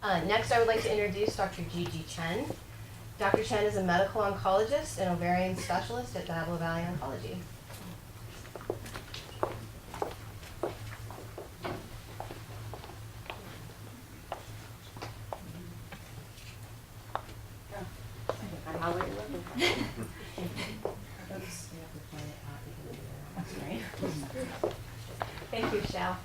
Next, I would like to introduce Dr. Gigi Chen. Dr. Chen is a medical oncologist and ovarian specialist at Diablo Valley Oncology. Thank you, Shao.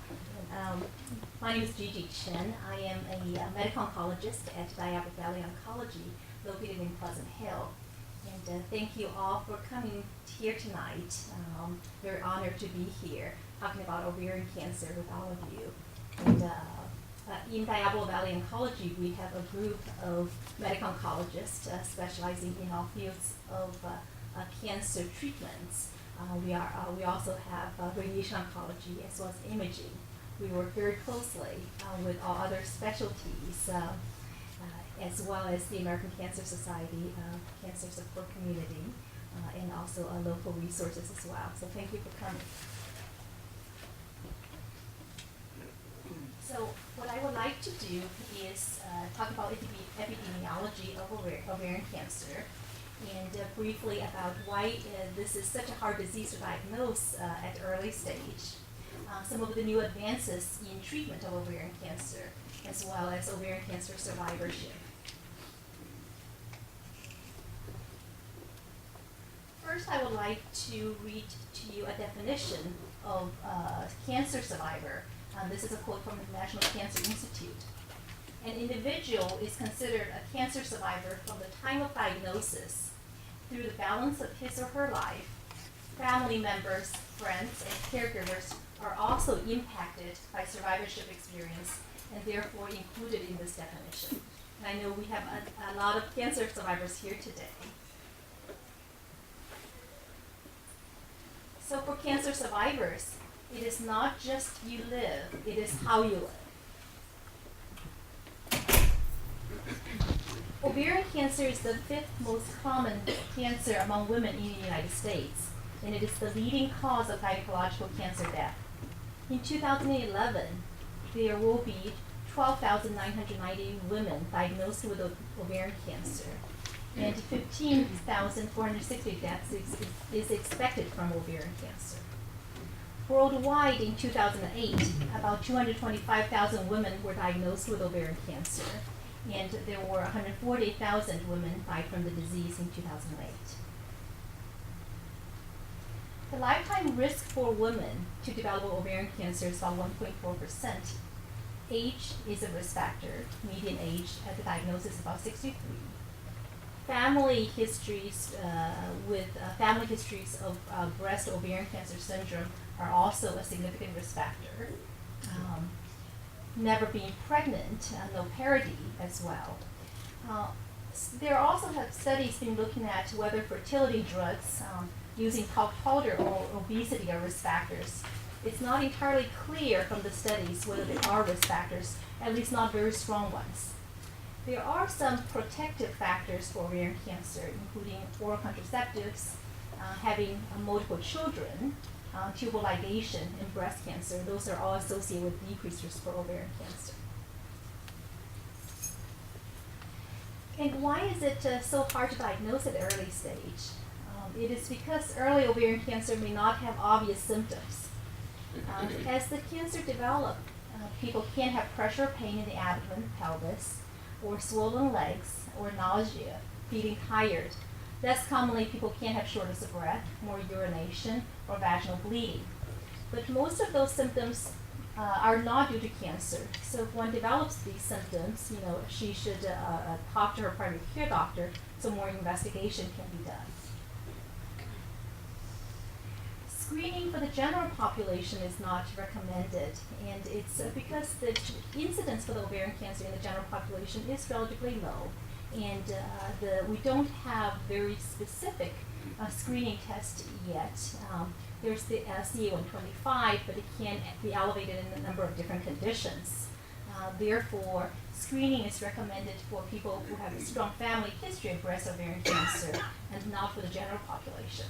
My name is Gigi Chen. I am a medical oncologist at Diablo Valley Oncology, located in Pleasant Hill. And thank you all for coming here tonight. Very honored to be here talking about ovarian cancer with all of you. And in Diablo Valley Oncology, we have a group of medical oncologists specializing in all fields of cancer treatments. We also have radiation oncology as well as imaging. We work very closely with all other specialties, as well as the American Cancer Society Cancer Support Community, and also local resources as well. So thank you for coming. So what I would like to do is talk about epidemiology of ovarian cancer, and briefly about why this is such a hard disease to diagnose at early stage. Some of the new advances in treatment of ovarian cancer, as well as ovarian cancer survivorship. First, I would like to read to you a definition of cancer survivor. This is a quote from the National Cancer Institute. An individual is considered a cancer survivor from the time of diagnosis through the balance of his or her life. Family members, friends, and caregivers are also impacted by survivorship experience and therefore included in this definition. And I know we have a lot of cancer survivors here today. So for cancer survivors, it is not just you live, it is how you live. Ovarian cancer is the 5th most common cancer among women in the United States, and it is the leading cause of gynecological cancer death. In 2011, there will be 12,990 women diagnosed with ovarian cancer, and 15,460 deaths is expected from ovarian cancer. Worldwide in 2008, about 225,000 women were diagnosed with ovarian cancer, and there were 140,000 women died from the disease in 2008. The lifetime risk for women to develop ovarian cancer is about 1.4%. Age is a risk factor. Median age at the diagnosis is about 63. Family histories family histories of breast ovarian cancer syndrome are also a significant risk factor. Never being pregnant, no parity as well. There also have studies been looking at whether fertility drugs using talc powder or obesity are risk factors. It's not entirely clear from the studies whether they are risk factors, at least not very strong ones. There are some protective factors for ovarian cancer, including oral contraceptives, having multiple children, tubal ligation, and breast cancer. Those are all associated with decreased risk for ovarian cancer. And why is it so hard to diagnose at early stage? It is because early ovarian cancer may not have obvious symptoms. As the cancer develops, people can have pressure or pain in the abdomen, pelvis, or swollen legs, or nausea, feeling tired. Less commonly, people can have shortness of breath, more urination, or vaginal bleeding. But most of those symptoms are not due to cancer. So if one develops these symptoms, she should talk to her primary care doctor so more investigation can be done. Screening for the general population is not recommended, and it's because the incidence for the ovarian cancer in the general population is relatively low, and we don't have very specific screening test yet. There's the CA-125, but it can be elevated in a number of different conditions. Therefore, screening is recommended for people who have a strong family history of breast ovarian cancer and not for the general population.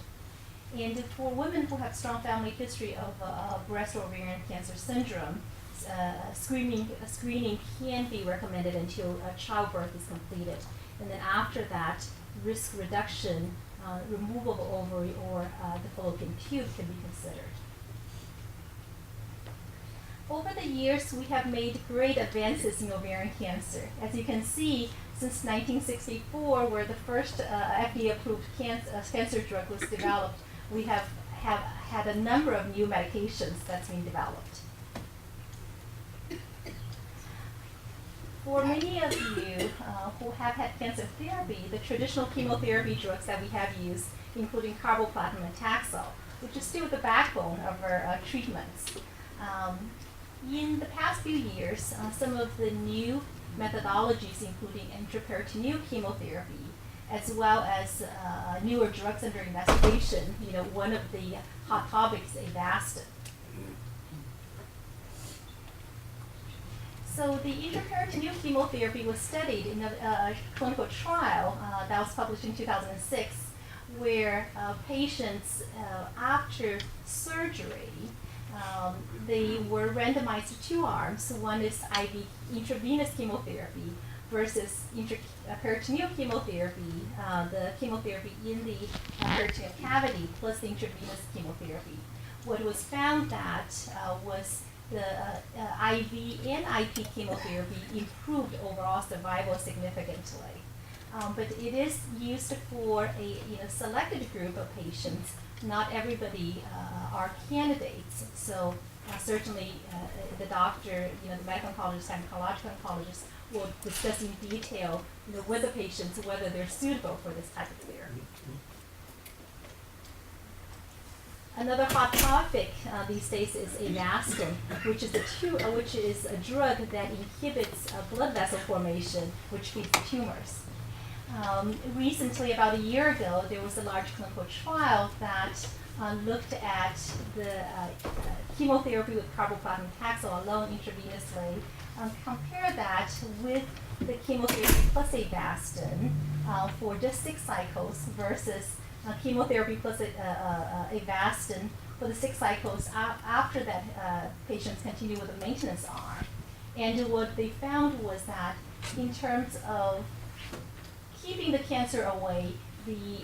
And for women who have strong family history of breast ovarian cancer syndrome, screening can be recommended until childbirth is completed. And then after that, risk reduction, removal of ovary or the fallopian tube can be considered. Over the years, we have made great advances in ovarian cancer. As you can see, since 1964, where the first FDA-approved cancer drug was developed, we have had a number of new medications that's been developed. For many of you who have had cancer therapy, the traditional chemotherapy drugs that we have used, including carboplatin and Taxol, which is still the backbone of our treatments. In the past few years, some of the new methodologies, including intraperitoneal chemotherapy, as well as newer drugs under investigation, one of the hot topics, Avastin. So the intraperitoneal chemotherapy was studied in a clinical trial that was published in 2006, where patients after surgery, they were randomized to two arms. One is IV intravenous chemotherapy versus intraperitoneal chemotherapy, the chemotherapy in the peritoneal cavity plus the intravenous chemotherapy. What was found that was the IV and IP chemotherapy improved overall survival significantly. But it is used for a selected group of patients. Not everybody are candidates. So certainly the doctor, the medical oncologist and oncological oncologist will discuss in detail with the patients whether they're suitable for this type of therapy. Another hot topic these days is Avastin, which is a drug that inhibits blood vessel formation, which feeds the tumors. Recently, about a year ago, there was a large clinical trial that looked at the chemotherapy with carboplatin Taxol alone intravenously, compare that with the chemotherapy plus Avastin for just 6 cycles versus chemotherapy plus Avastin for the 6 cycles after that patients continue with the maintenance arm. And what they found was that in terms of keeping the cancer away, the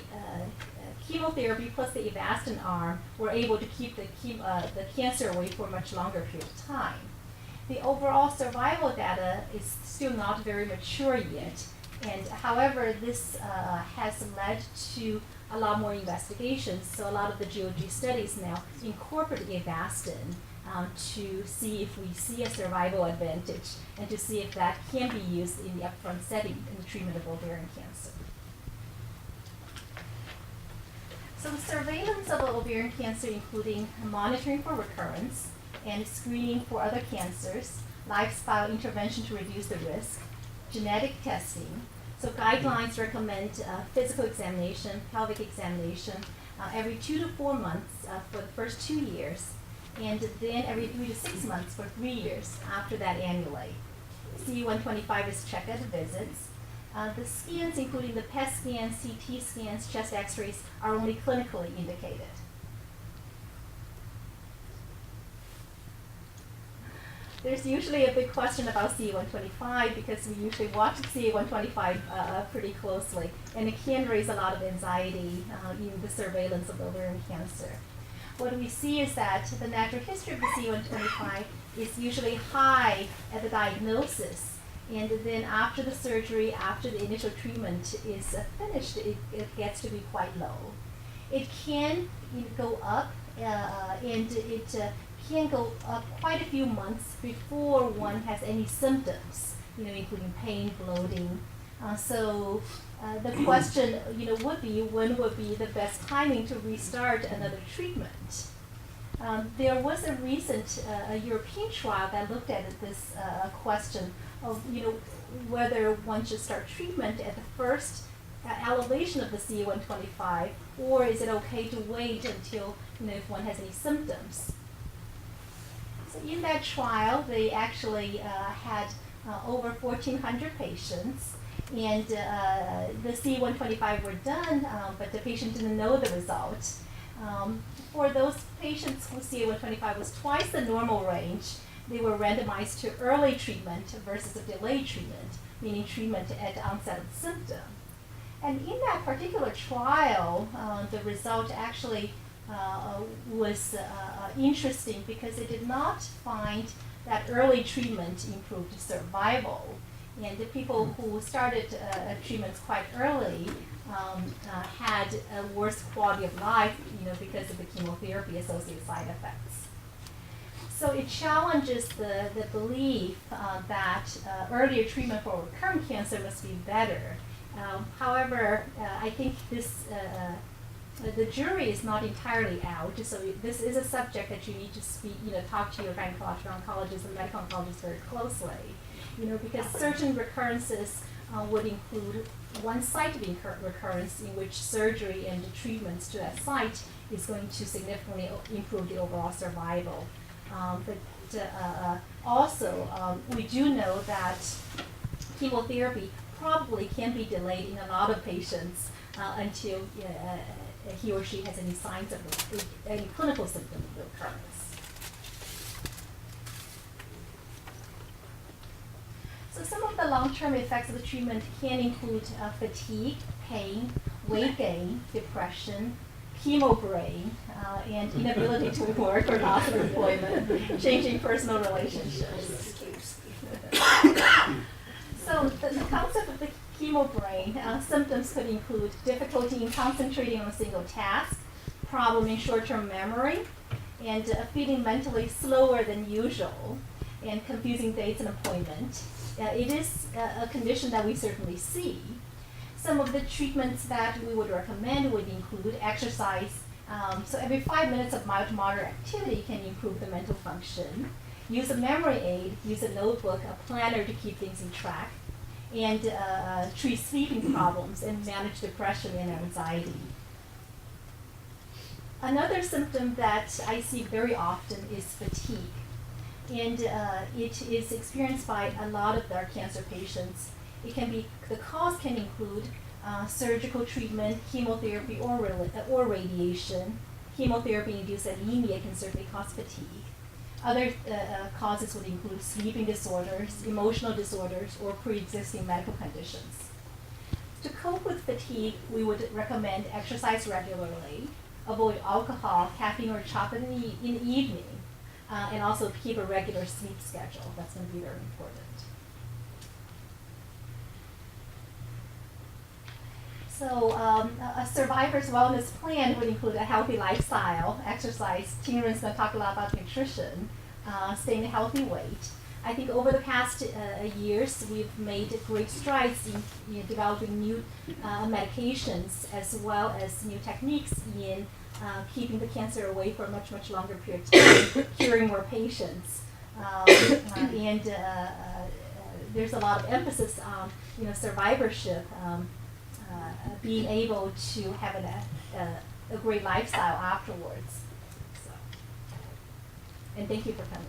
chemotherapy plus the Avastin arm were able to keep the cancer away for a much longer period of time. The overall survival data is still not very mature yet, and however, this has led to a lot more investigations. So a lot of the GOG studies now incorporate Avastin to see if we see a survival advantage and to see if that can be used in the upfront setting in the treatment of ovarian cancer. So the surveillance of ovarian cancer, including monitoring for recurrence and screening for other cancers, lifestyle intervention to reduce the risk, genetic testing. So guidelines recommend physical examination, pelvic examination every 2 to 4 months for the first 2 years, and then every 3 to 6 months for 3 years, after that annually. CA-125 is checked at visits. The scans, including the PET scans, CT scans, chest x-rays, are only clinically indicated. There's usually a big question about CA-125 because we usually watch CA-125 pretty closely, and it can raise a lot of anxiety in the surveillance of ovarian cancer. What we see is that the natural history of the CA-125 is usually high at the diagnosis, and then after the surgery, after the initial treatment is finished, it gets to be quite low. It can go up, and it can go up quite a few months before one has any symptoms, including pain, bloating. So the question, would be when would be the best timing to restart another treatment? There was a recent European trial that looked at this question of, whether one should start treatment at the first elevation of the CA-125, or is it okay to wait until, if one has any symptoms? So in that trial, they actually had over 1,400 patients, and the CA-125 were done, but the patient didn't know the result. For those patients whose CA-125 was twice the normal range, they were randomized to early treatment versus a delayed treatment, meaning treatment at the onset of the symptom. And in that particular trial, the result actually was interesting because it did not find that early treatment improved survival. And the people who started treatments quite early had a worse quality of life, because of the chemotherapy-associated side effects. So it challenges the belief that earlier treatment for recurrent cancer must be better. However, I think this the jury is not entirely out. So this is a subject that you need to talk to your gynecological oncologist and medical oncologist very closely. Because certain recurrences would include one site of recurrence in which surgery and the treatments to that site is going to significantly improve the overall survival. Also, we do know that chemotherapy probably can be delayed in a lot of patients until he or she has any signs of any clinical symptoms of recurrence. So some of the long-term effects of the treatment can include fatigue, pain, weight gain, depression, chemo brain, and inability to work or loss of employment, changing personal relationships. So the concept of the chemo brain symptoms could include difficulty in concentrating on a single task, problem in short-term memory, and feeling mentally slower than usual, and confusing dates and appointment. It is a condition that we certainly see. Some of the treatments that we would recommend would include exercise. So every 5 minutes of mild to moderate activity can improve the mental function. Use a memory aid, use a notebook, a planner to keep things in track, and treat sleeping problems and manage depression and anxiety. Another symptom that I see very often is fatigue. And it is experienced by a lot of our cancer patients. The cause can include surgical treatment, chemotherapy, or radiation. Chemotherapy-induced anemia can certainly cause fatigue. Other causes would include sleeping disorders, emotional disorders, or pre-existing medical conditions. To cope with fatigue, we would recommend exercise regularly, avoid alcohol, caffeine, or chocolate in the evening, and also keep a regular sleep schedule. That's going to be very important. So a survivor's wellness plan would include a healthy lifestyle, exercise. Tingren's going to talk a lot about nutrition, staying a healthy weight. I think over the past years, we've made great strides in developing new medications as well as new techniques in keeping the cancer away for a much, much longer period of time, curing more patients. And there's a lot of emphasis on survivorship, being able to have a great lifestyle afterwards. So, and thank you for coming.